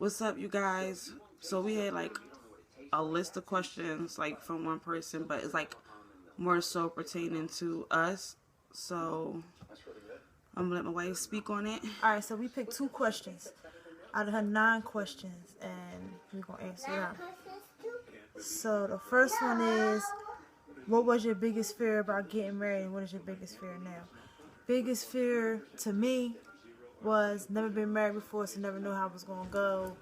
What's up, you guys? So we had like a list of questions like from one person, but it's like more so pertaining to us. So I'm gonna let my wife speak on it. Alright, so we picked 2 questions out of her 9 questions, and we're gonna answer them. So the first one is, what was your biggest fear about getting married, and what is your biggest fear now? Biggest fear to me was never been married before, so never know how it was gonna go.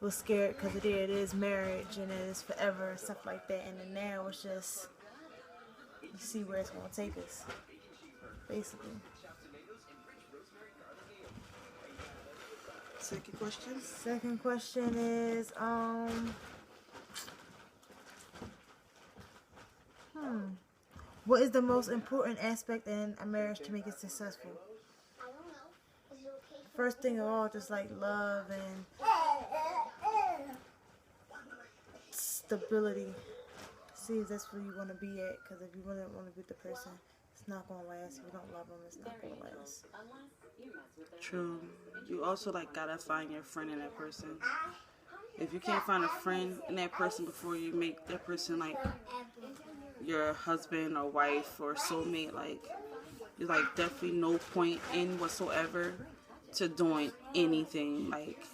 Was scared because it is marriage and it is forever and stuff like that. And then now it's just, you see where it's gonna take us, basically. Second question. Second question is, what is the most important aspect in a marriage to make it successful? First thing of all, just like love and stability. See if that's where you want to be at, because if you really want to be with the person, it's not going to last. If you don't love them, it's not going to last. True. You also like gotta find your friend in that person. If you can't find a friend in that person before you make that person like your husband or wife or soulmate, like there's like definitely no point in whatsoever to doing anything like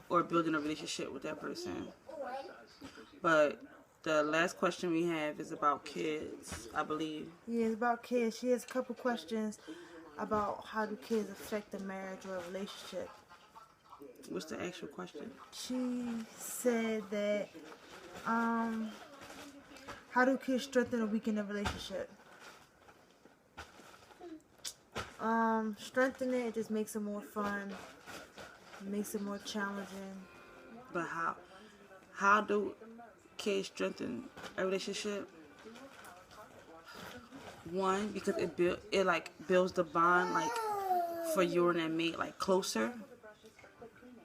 or building a relationship with that person. But the last question we have is about kids, I believe. Yeah, it's about kids. She has a couple questions about how do kids affect a marriage or a relationship. What's the actual question? She said that, how do kids strengthen or weaken a relationship? Strengthen it just makes it more fun, makes it more challenging. But how do kids strengthen a relationship? One, because it builds the bond like for you and that mate like closer.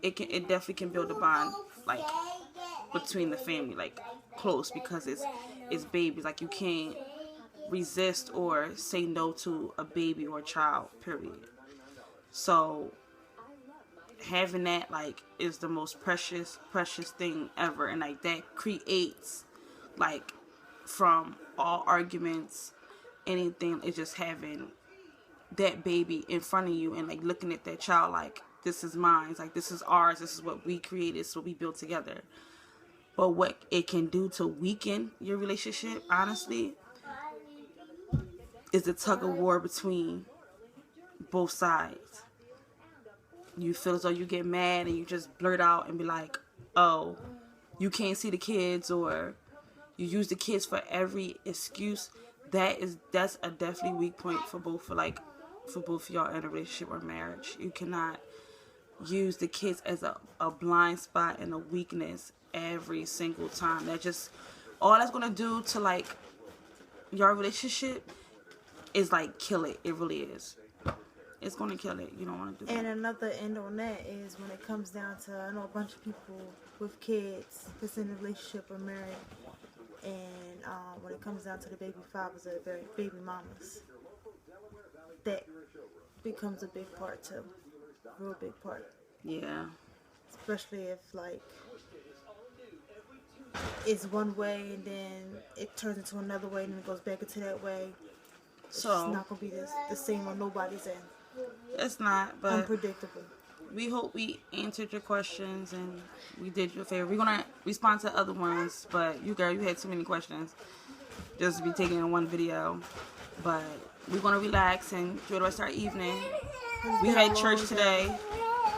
It definitely can build a bond like between the family like close, because it's babies. Like you can't resist or say no to a baby or a child, period. So having that like is the most precious thing ever, and like that creates like from all arguments, anything, is just having that baby in front of you and like looking at that child like this is mine, like this is ours, this is what we created, so we built together. But what it can do to weaken your relationship, honestly, is the tug of war between both sides. You feel as though you get mad and you just blurt out and be like, oh, you can't see the kids, or you use the kids for every excuse. That's a definitely weak point for both of y'all in a relationship or marriage. You cannot use the kids as a blind spot and a weakness every single time. That just, all that's gonna do to like your relationship is like kill it. It really is. It's gonna kill it. You don't want to do that. And another end on that is when it comes down to, I know a bunch of people with kids that's in a relationship or married, and when it comes down to the baby fathers or the baby mamas, that becomes a big part too. Real big part. Yeah. Especially if like it's one way and then it turns into another way and then it goes back into that way. So it's not gonna be the same on nobody's end. It's not, but unpredictable. We hope we answered your questions and we did you a favor. We're gonna respond to other ones, but you had too many questions just to be taken in one video. But we're gonna relax and enjoy the rest of our evening. We had church today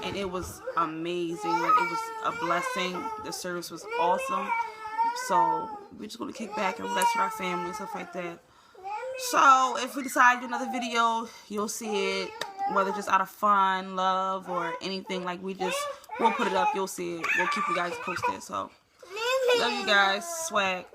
and it was amazing. Like, it was a blessing. The service was awesome. So we're just gonna kick back and relax with our family and stuff like that. So if we decide to do another video, you'll see it, whether just out of fun, love, or anything. Like we'll put it up, you'll see it. We'll keep you guys posted. So love you guys. Swag.